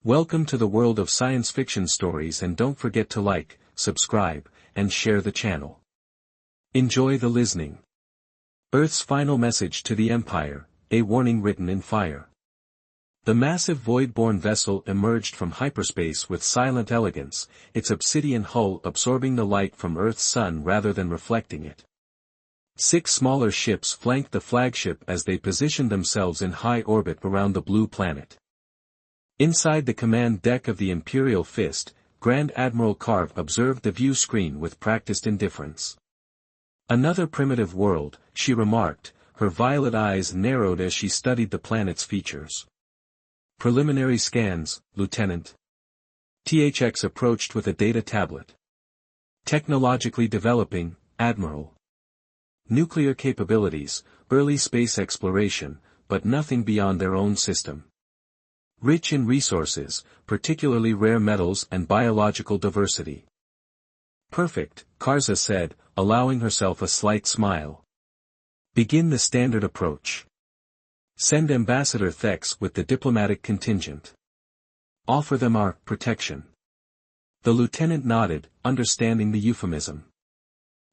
Welcome to the world of science fiction stories, and don't forget to like, subscribe, and share the channel. Enjoy the listening. Earth's final message to the Empire, a warning written in fire. The massive void-borne vessel emerged from hyperspace with silent elegance, its obsidian hull absorbing the light from Earth's sun rather than reflecting it. 6 smaller ships flanked the flagship as they positioned themselves in high orbit around the blue planet. Inside the command deck of the Imperial Fist, Grand Admiral Karv observed the view screen with practiced indifference. "Another primitive world," she remarked, her violet eyes narrowed as she studied the planet's features. "Preliminary scans, Lieutenant." THX approached with a data tablet. "Technologically developing, Admiral. Nuclear capabilities, early space exploration, but nothing beyond their own system. Rich in resources, particularly rare metals and biological diversity." "Perfect," Karza said, allowing herself a slight smile. "Begin the standard approach. Send Ambassador Thex with the diplomatic contingent. Offer them our protection." The lieutenant nodded, understanding the euphemism.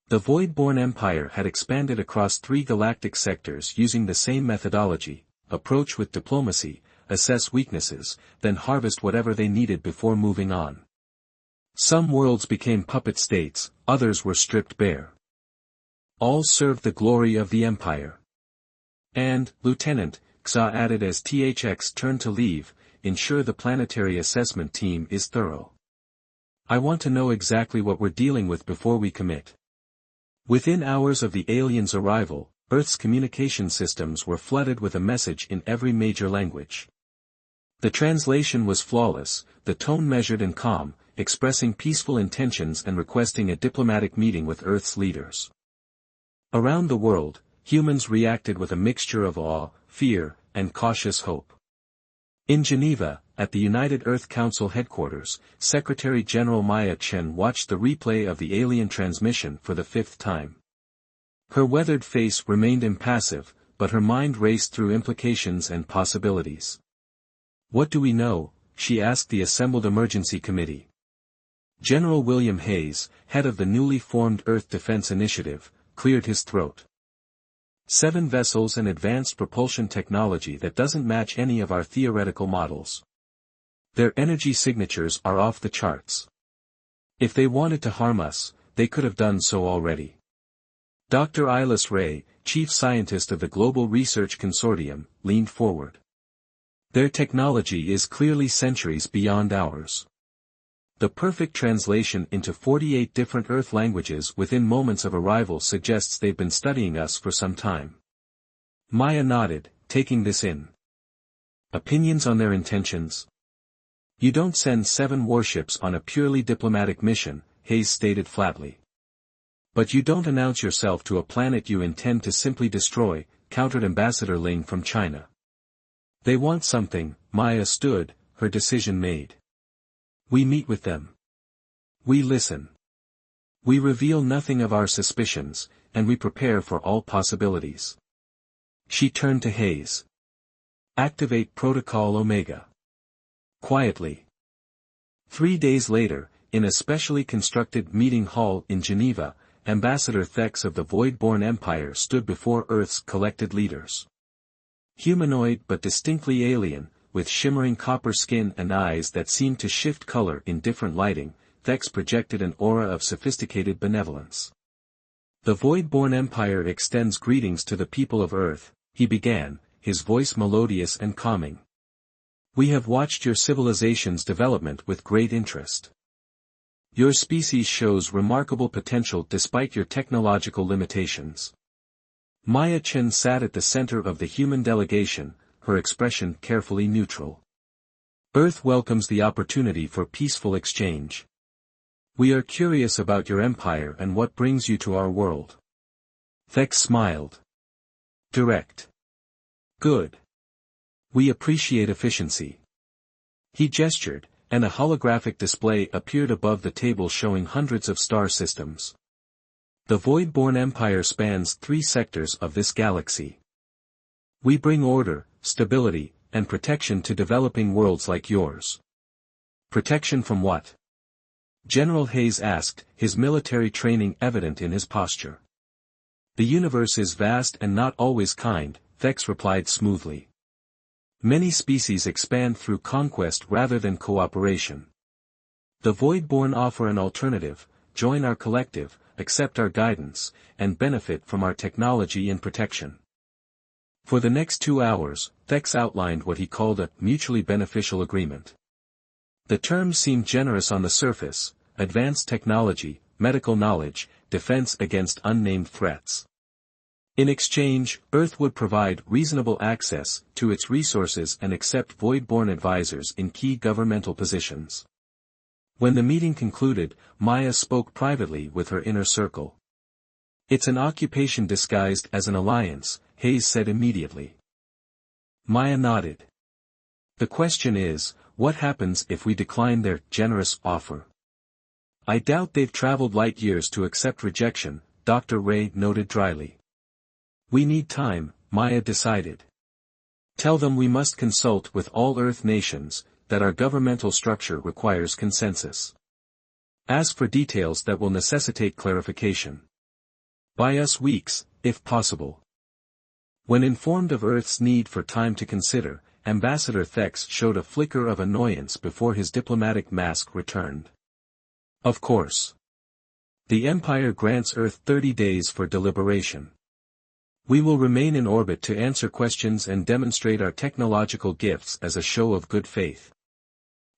The Void-born Empire had expanded across 3 galactic sectors using the same methodology: approach with diplomacy, assess weaknesses, then harvest whatever they needed before moving on. Some worlds became puppet states, others were stripped bare. All served the glory of the Empire. "And, Lieutenant," Xa added as THX turned to leave, "ensure the planetary assessment team is thorough. I want to know exactly what we're dealing with before we commit." Within hours of the aliens' arrival, Earth's communication systems were flooded with a message in every major language. The translation was flawless, the tone measured and calm, expressing peaceful intentions and requesting a diplomatic meeting with Earth's leaders. Around the world, humans reacted with a mixture of awe, fear, and cautious hope. In Geneva, at the United Earth Council headquarters, Secretary-General Maya Chen watched the replay of the alien transmission for the 5th time. Her weathered face remained impassive, but her mind raced through implications and possibilities. "What do we know?" she asked the assembled emergency committee. General William Hayes, head of the newly formed Earth Defense Initiative, cleared his throat. 7 vessels and advanced propulsion technology that doesn't match any of our theoretical models. Their energy signatures are off the charts. If they wanted to harm us, they could have done so already. Dr. Eilis Ray, chief scientist of the Global Research Consortium, leaned forward. "Their technology is clearly centuries beyond ours. The perfect translation into 48 different Earth languages within moments of arrival suggests they've been studying us for some time." Maya nodded, taking this in. "Opinions on their intentions?" "You don't send 7 warships on a purely diplomatic mission," Hayes stated flatly. "But you don't announce yourself to a planet you intend to simply destroy," countered Ambassador Ling from China. "They want something," Maya stood, her decision made. "We meet with them. We listen. We reveal nothing of our suspicions, and we prepare for all possibilities." She turned to Hayes. "Activate Protocol Omega." Quietly. 3 days later, in a specially constructed meeting hall in Geneva, Ambassador Thex of the Void-born Empire stood before Earth's collected leaders. Humanoid but distinctly alien, with shimmering copper skin and eyes that seemed to shift color in different lighting, Thex projected an aura of sophisticated benevolence. "The Void-born Empire extends greetings to the people of Earth," he began, his voice melodious and calming. "We have watched your civilization's development with great interest. Your species shows remarkable potential despite your technological limitations." Maya Chen sat at the center of the human delegation, her expression carefully neutral. "Earth welcomes the opportunity for peaceful exchange. We are curious about your empire and what brings you to our world." Thex smiled. "Direct. Good. We appreciate efficiency." He gestured, and a holographic display appeared above the table showing hundreds of star systems. "The Void-born Empire spans 3 sectors of this galaxy. We bring order, stability, and protection to developing worlds like yours. Protection from what? General Hayes asked, his military training evident in his posture. The universe is vast and not always kind, Thex replied smoothly. Many species expand through conquest rather than cooperation. The Voidborn offer an alternative: join our collective, accept our guidance, and benefit from our technology and protection. For the next 2 hours, Thex outlined what he called a mutually beneficial agreement. The terms seemed generous on the surface: advanced technology, medical knowledge, defense against unnamed threats. In exchange, Earth would provide reasonable access to its resources and accept Voidborn advisors in key governmental positions. When the meeting concluded, Maya spoke privately with her inner circle. "It's an occupation disguised as an alliance," Hayes said immediately. Maya nodded. "The question is, what happens if we decline their generous offer?" "I doubt they've traveled light years to accept rejection," Dr. Ray noted dryly. "We need time," Maya decided. "Tell them we must consult with all Earth nations, that our governmental structure requires consensus. Ask for details that will necessitate clarification. Buy us weeks, if possible." When informed of Earth's need for time to consider, Ambassador Thex showed a flicker of annoyance before his diplomatic mask returned. "Of course. The Empire grants Earth 30 days for deliberation. We will remain in orbit to answer questions and demonstrate our technological gifts as a show of good faith."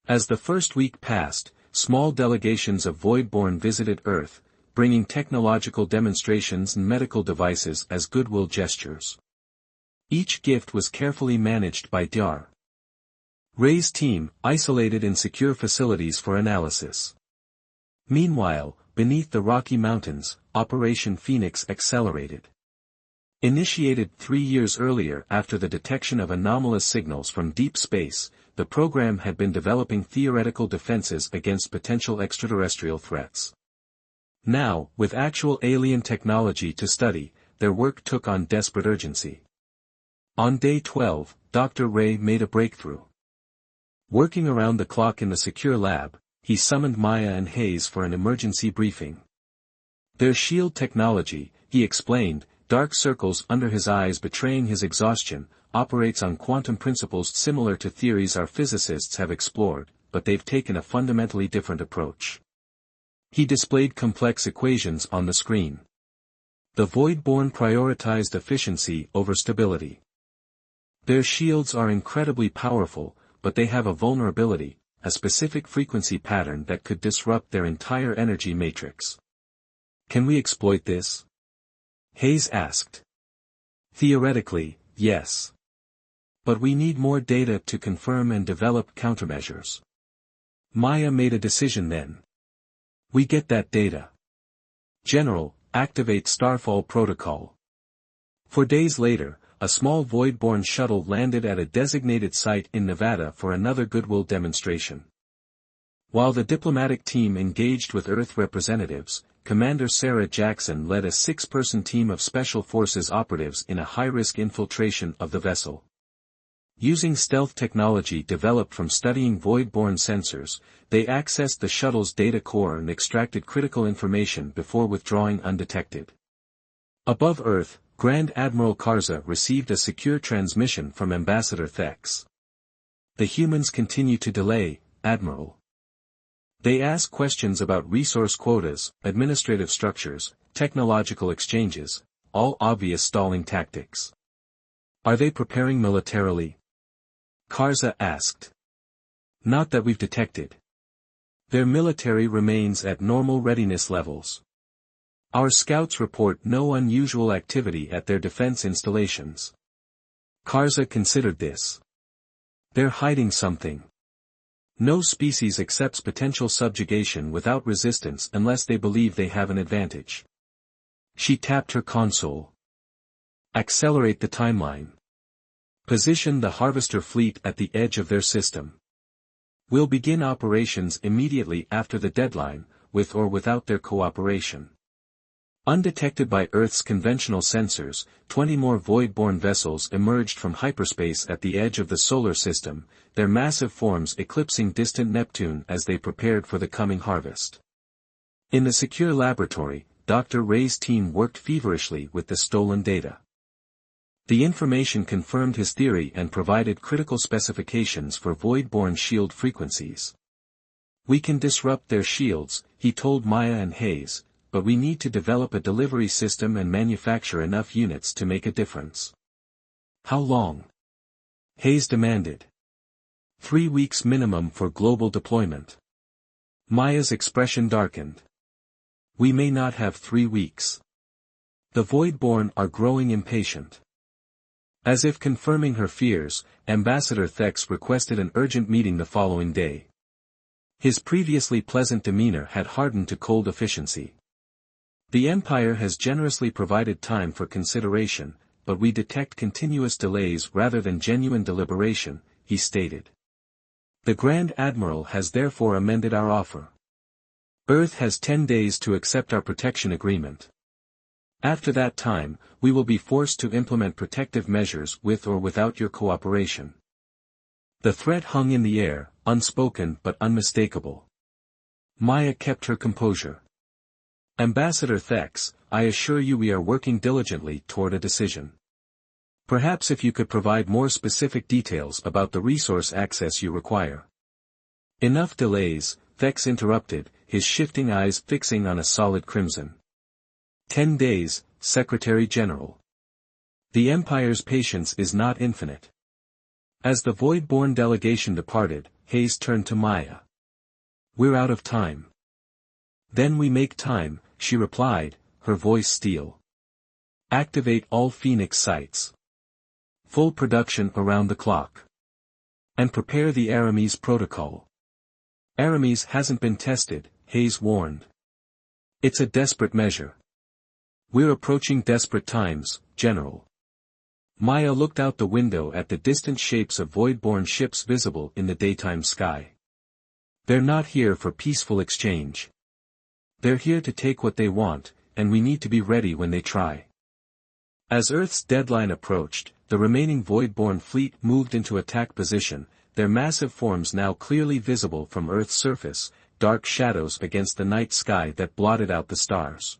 As the first week passed, small delegations of Voidborn visited Earth, bringing technological demonstrations and medical devices as goodwill gestures. Each gift was carefully managed by Dr. Ray's team, isolated in secure facilities for analysis. Meanwhile, beneath the Rocky Mountains, Operation Phoenix accelerated. Initiated 3 years earlier after the detection of anomalous signals from deep space, the program had been developing theoretical defenses against potential extraterrestrial threats. Now, with actual alien technology to study, their work took on desperate urgency. On day 12, Dr. Ray made a breakthrough. Working around the clock in the secure lab, he summoned Maya and Hayes for an emergency briefing. Their shield technology, he explained, dark circles under his eyes betraying his exhaustion, operates on quantum principles similar to theories our physicists have explored, but they've taken a fundamentally different approach. He displayed complex equations on the screen. The Voidborn prioritized efficiency over stability. Their shields are incredibly powerful, but they have a vulnerability, a specific frequency pattern that could disrupt their entire energy matrix. "Can we exploit this?" Hayes asked. "Theoretically, yes. But we need more data to confirm and develop countermeasures." Maya made a decision then. "We get that data. General, activate Starfall Protocol." 4 days later, a small Voidborn shuttle landed at a designated site in Nevada for another goodwill demonstration. While the diplomatic team engaged with Earth representatives, Commander Sarah Jackson led a 6-person team of Special Forces operatives in a high-risk infiltration of the vessel. Using stealth technology developed from studying Voidborn sensors, they accessed the shuttle's data core and extracted critical information before withdrawing undetected. Above Earth, Grand Admiral Karza received a secure transmission from Ambassador Thex. "The humans continue to delay, Admiral. They ask questions about resource quotas, administrative structures, technological exchanges, all obvious stalling tactics." "Are they preparing militarily?" Karza asked. "Not that we've detected. Their military remains at normal readiness levels. Our scouts report no unusual activity at their defense installations." Karza considered this. "They're hiding something. No species accepts potential subjugation without resistance unless they believe they have an advantage." She tapped her console. "Accelerate the timeline. Position the Harvester fleet at the edge of their system. We'll begin operations immediately after the deadline, with or without their cooperation." Undetected by Earth's conventional sensors, 20 more void-borne vessels emerged from hyperspace at the edge of the solar system, their massive forms eclipsing distant Neptune as they prepared for the coming harvest. In the secure laboratory, Dr. Ray's team worked feverishly with the stolen data. The information confirmed his theory and provided critical specifications for void-borne shield frequencies. "We can disrupt their shields," he told Maya and Hayes, "but we need to develop a delivery system and manufacture enough units to make a difference." "How long?" Hayes demanded. 3 weeks minimum for global deployment." Maya's expression darkened. "We may not have 3 weeks. The Voidborn are growing impatient." As if confirming her fears, Ambassador Thex requested an urgent meeting the following day. His previously pleasant demeanor had hardened to cold efficiency. "The Empire has generously provided time for consideration, but we detect continuous delays rather than genuine deliberation," he stated. "The Grand Admiral has therefore amended our offer. Earth has 10 days to accept our protection agreement. After that time, we will be forced to implement protective measures with or without your cooperation." The threat hung in the air, unspoken but unmistakable. Maya kept her composure. "Ambassador Thex, I assure you we are working diligently toward a decision. Perhaps if you could provide more specific details about the resource access you require." "Enough delays," Thex interrupted, his shifting eyes fixing on a solid crimson. 10 days, Secretary General. The Empire's patience is not infinite." As the Voidborn delegation departed, Hayes turned to Maya. "We're out of time." "Then we make time," she replied, her voice steel. "Activate all Phoenix sites. Full production around the clock. And prepare the Aramis protocol." "Aramis hasn't been tested," Hayes warned. "It's a desperate measure." "We're approaching desperate times, General." Maya looked out the window at the distant shapes of void-borne ships visible in the daytime sky. "They're not here for peaceful exchange. They're here to take what they want, and we need to be ready when they try." As Earth's deadline approached, the remaining void-borne fleet moved into attack position, their massive forms now clearly visible from Earth's surface, dark shadows against the night sky that blotted out the stars.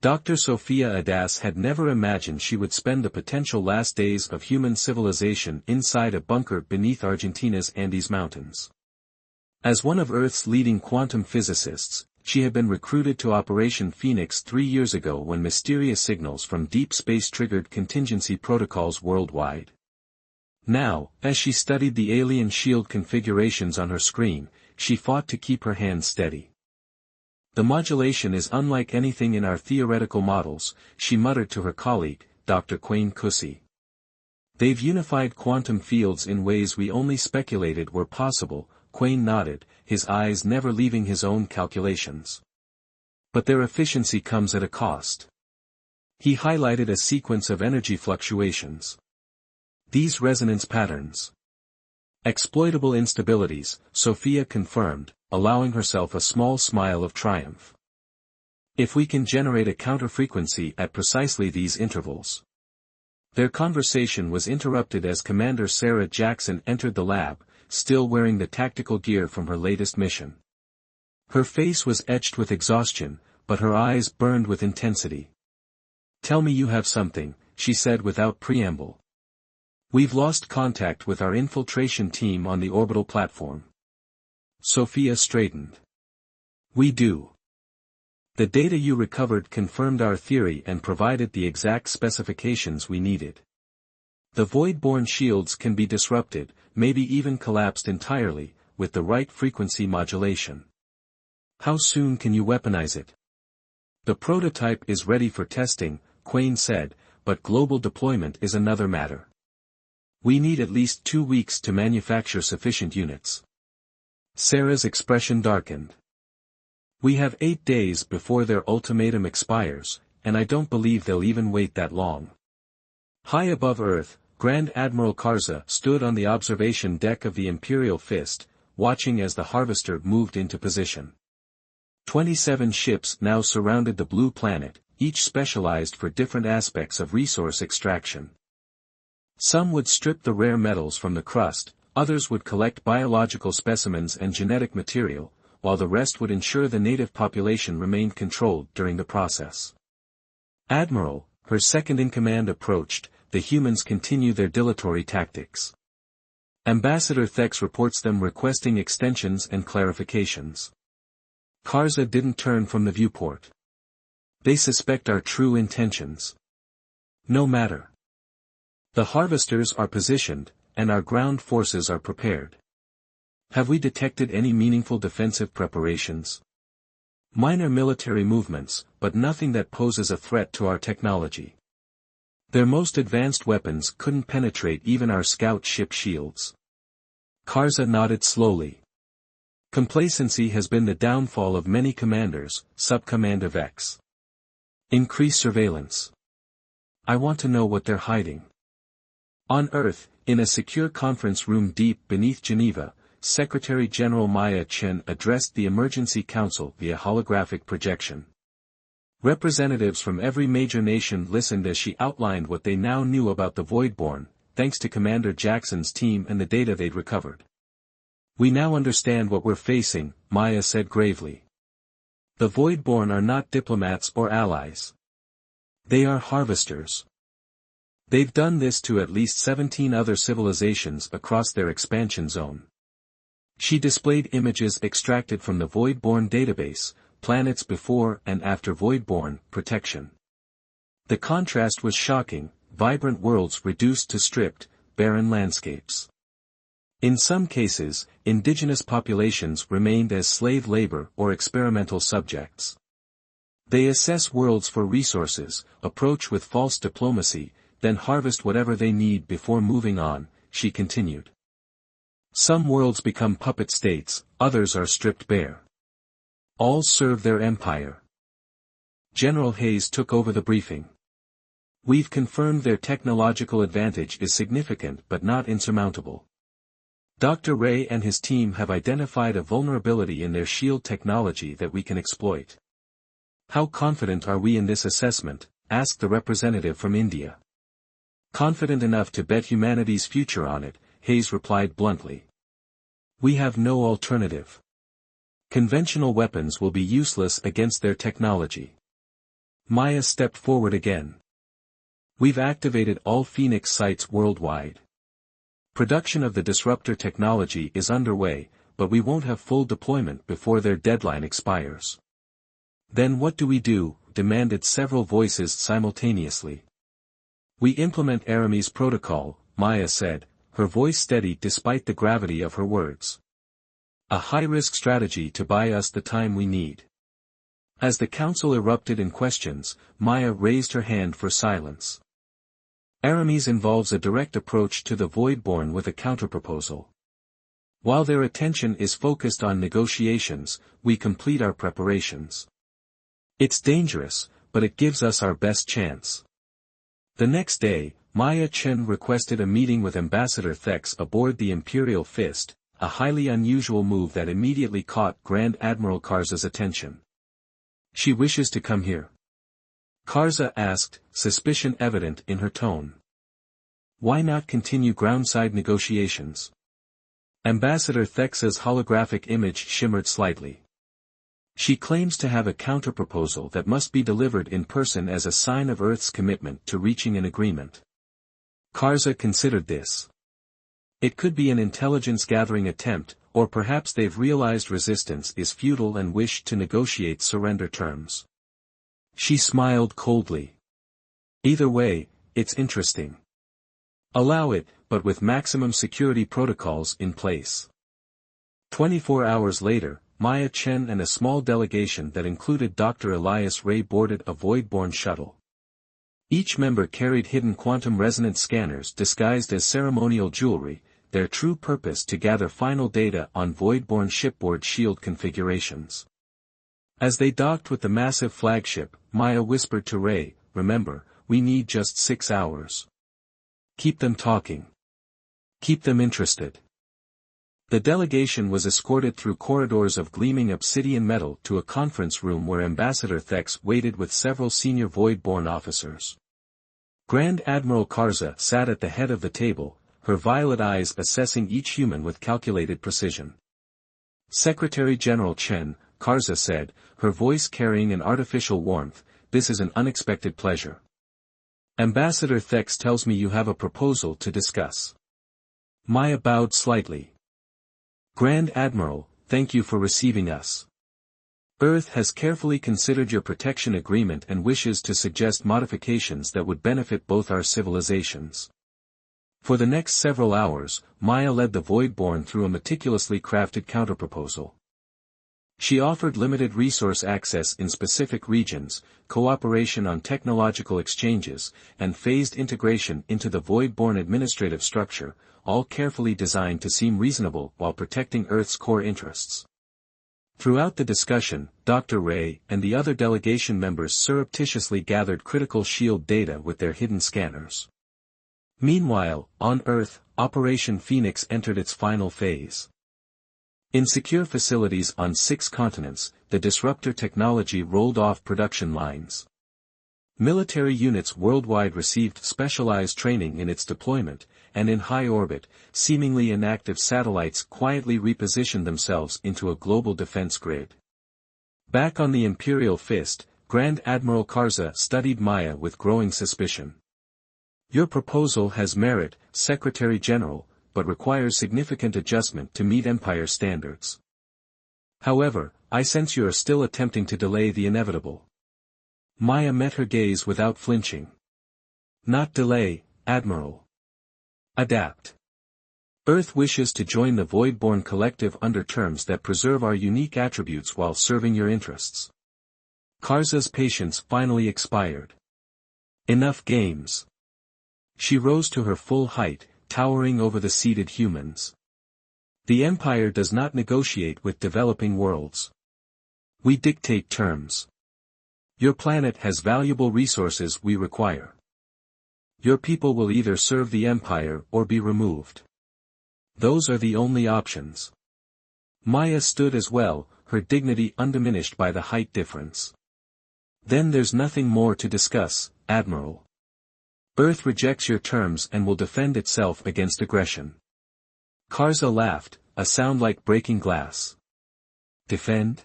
Dr. Sophia Adas had never imagined she would spend the potential last days of human civilization inside a bunker beneath Argentina's Andes Mountains. As one of Earth's leading quantum physicists, she had been recruited to Operation Phoenix 3 years ago when mysterious signals from deep space triggered contingency protocols worldwide. Now, as she studied the alien shield configurations on her screen, she fought to keep her hands steady. "The modulation is unlike anything in our theoretical models," she muttered to her colleague, Dr. Quayne Cussy. "They've unified quantum fields in ways we only speculated were possible," Quayne nodded, his eyes never leaving his own calculations. "But their efficiency comes at a cost." He highlighted a sequence of energy fluctuations. "These resonance patterns. Exploitable instabilities," Sophia confirmed, allowing herself a small smile of triumph. "If we can generate a counter-frequency at precisely these intervals." Their conversation was interrupted as Commander Sarah Jackson entered the lab, still wearing the tactical gear from her latest mission. Her face was etched with exhaustion, but her eyes burned with intensity. "Tell me you have something," she said without preamble. "We've lost contact with our infiltration team on the orbital platform." Sophia straightened. "We do. The data you recovered confirmed our theory and provided the exact specifications we needed. The void-borne shields can be disrupted, maybe even collapsed entirely, with the right frequency modulation. How soon can you weaponize it?" "The prototype is ready for testing," Quayne said, "but global deployment is another matter. We need at least 2 weeks to manufacture sufficient units." Sarah's expression darkened. "We have 8 days before their ultimatum expires, and I don't believe they'll even wait that long." High above Earth, Grand Admiral Karza stood on the observation deck of the Imperial Fist, watching as the Harvester moved into position. 27 ships now surrounded the blue planet, each specialized for different aspects of resource extraction. Some would strip the rare metals from the crust, others would collect biological specimens and genetic material, while the rest would ensure the native population remained controlled during the process. Admiral, her second-in-command approached, the humans continue their dilatory tactics. Ambassador Thex reports them requesting extensions and clarifications. Karza didn't turn from the viewport. They suspect our true intentions. No matter. The harvesters are positioned, and our ground forces are prepared. Have we detected any meaningful defensive preparations? Minor military movements, but nothing that poses a threat to our technology. Their most advanced weapons couldn't penetrate even our scout ship shields. Karza nodded slowly. Complacency has been the downfall of many commanders, Subcommander Vex. Increase surveillance. I want to know what they're hiding. On Earth, in a secure conference room deep beneath Geneva, Secretary-General Maya Chen addressed the Emergency Council via holographic projection. Representatives from every major nation listened as she outlined what they now knew about the Voidborn, thanks to Commander Jackson's team and the data they'd recovered. We now understand what we're facing, Maya said gravely. The Voidborn are not diplomats or allies. They are harvesters. They've done this to at least 17 other civilizations across their expansion zone. She displayed images extracted from the Voidborn database, planets before and after Voidborn protection. The contrast was shocking, vibrant worlds reduced to stripped, barren landscapes. In some cases, indigenous populations remained as slave labor or experimental subjects. They assess worlds for resources, approach with false diplomacy, then harvest whatever they need before moving on, she continued. Some worlds become puppet states, others are stripped bare. All serve their empire. General Hayes took over the briefing. We've confirmed their technological advantage is significant but not insurmountable. Dr. Ray and his team have identified a vulnerability in their shield technology that we can exploit. How confident are we in this assessment? Asked the representative from India. Confident enough to bet humanity's future on it, Hayes replied bluntly. We have no alternative. Conventional weapons will be useless against their technology. Maya stepped forward again. We've activated all Phoenix sites worldwide. Production of the disruptor technology is underway, but we won't have full deployment before their deadline expires. Then what do we do? Demanded several voices simultaneously. We implement Aramis protocol, Maya said, her voice steady despite the gravity of her words. A high-risk strategy to buy us the time we need. As the council erupted in questions, Maya raised her hand for silence. Aramis involves a direct approach to the Voidborn with a counterproposal. While their attention is focused on negotiations, we complete our preparations. It's dangerous, but it gives us our best chance. The next day, Maya Chen requested a meeting with Ambassador Thex aboard the Imperial Fist, a highly unusual move that immediately caught Grand Admiral Karza's attention. She wishes to come here? Karza asked, suspicion evident in her tone. Why not continue groundside negotiations? Ambassador Thex's holographic image shimmered slightly. She claims to have a counterproposal that must be delivered in person as a sign of Earth's commitment to reaching an agreement. Karza considered this. It could be an intelligence-gathering attempt, or perhaps they've realized resistance is futile and wish to negotiate surrender terms. She smiled coldly. Either way, it's interesting. Allow it, but with maximum security protocols in place. 24 hours later, Maya Chen and a small delegation that included Dr. Elias Ray boarded a Voidborn shuttle. Each member carried hidden quantum resonance scanners disguised as ceremonial jewelry, their true purpose to gather final data on Voidborn shipboard shield configurations. As they docked with the massive flagship, Maya whispered to Ray, remember, we need just 6 hours. Keep them talking. Keep them interested. The delegation was escorted through corridors of gleaming obsidian metal to a conference room where Ambassador Thex waited with several senior Void-born officers. Grand Admiral Karza sat at the head of the table, her violet eyes assessing each human with calculated precision. Secretary General Chen, Karza said, her voice carrying an artificial warmth, "This is an unexpected pleasure. Ambassador Thex tells me you have a proposal to discuss." Maya bowed slightly. "Grand Admiral, thank you for receiving us. Earth has carefully considered your protection agreement and wishes to suggest modifications that would benefit both our civilizations." For the next several hours, Maya led the Voidborn through a meticulously crafted counterproposal. She offered limited resource access in specific regions, cooperation on technological exchanges, and phased integration into the Voidborn administrative structure, all carefully designed to seem reasonable while protecting Earth's core interests. Throughout the discussion, Dr. Ray and the other delegation members surreptitiously gathered critical shield data with their hidden scanners. Meanwhile, on Earth, Operation Phoenix entered its final phase. In secure facilities on 6 continents, the disruptor technology rolled off production lines. Military units worldwide received specialized training in its deployment, and in high orbit, seemingly inactive satellites quietly repositioned themselves into a global defense grid. Back on the Imperial Fist, Grand Admiral Karza studied Maya with growing suspicion. "Your proposal has merit, Secretary General, but requires significant adjustment to meet Empire standards. However, I sense you are still attempting to delay the inevitable." Maya met her gaze without flinching. "Not delay, Admiral. Adapt. Earth wishes to join the Voidborn Collective under terms that preserve our unique attributes while serving your interests." Karza's patience finally expired. "Enough games." She rose to her full height, towering over the seated humans. "The Empire does not negotiate with developing worlds. We dictate terms. Your planet has valuable resources we require. Your people will either serve the Empire or be removed. Those are the only options." Maya stood as well, her dignity undiminished by the height difference. "Then there's nothing more to discuss, Admiral. Earth rejects your terms and will defend itself against aggression." Karza laughed, a sound like breaking glass. "Defend?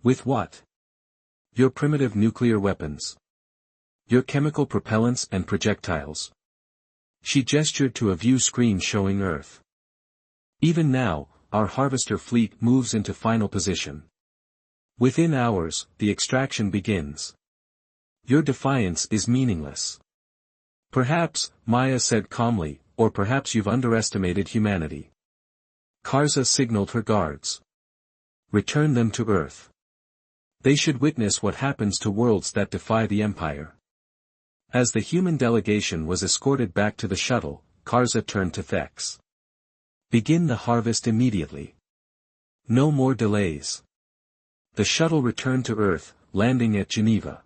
With what? Your primitive nuclear weapons? Your chemical propellants and projectiles?" She gestured to a view screen showing Earth. "Even now, our harvester fleet moves into final position. Within hours, the extraction begins. Your defiance is meaningless." "Perhaps," Maya said calmly, "or perhaps you've underestimated humanity." Karza signaled her guards. "Return them to Earth. They should witness what happens to worlds that defy the Empire." As the human delegation was escorted back to the shuttle, Karza turned to Thex. "Begin the harvest immediately. No more delays." The shuttle returned to Earth, landing at Geneva.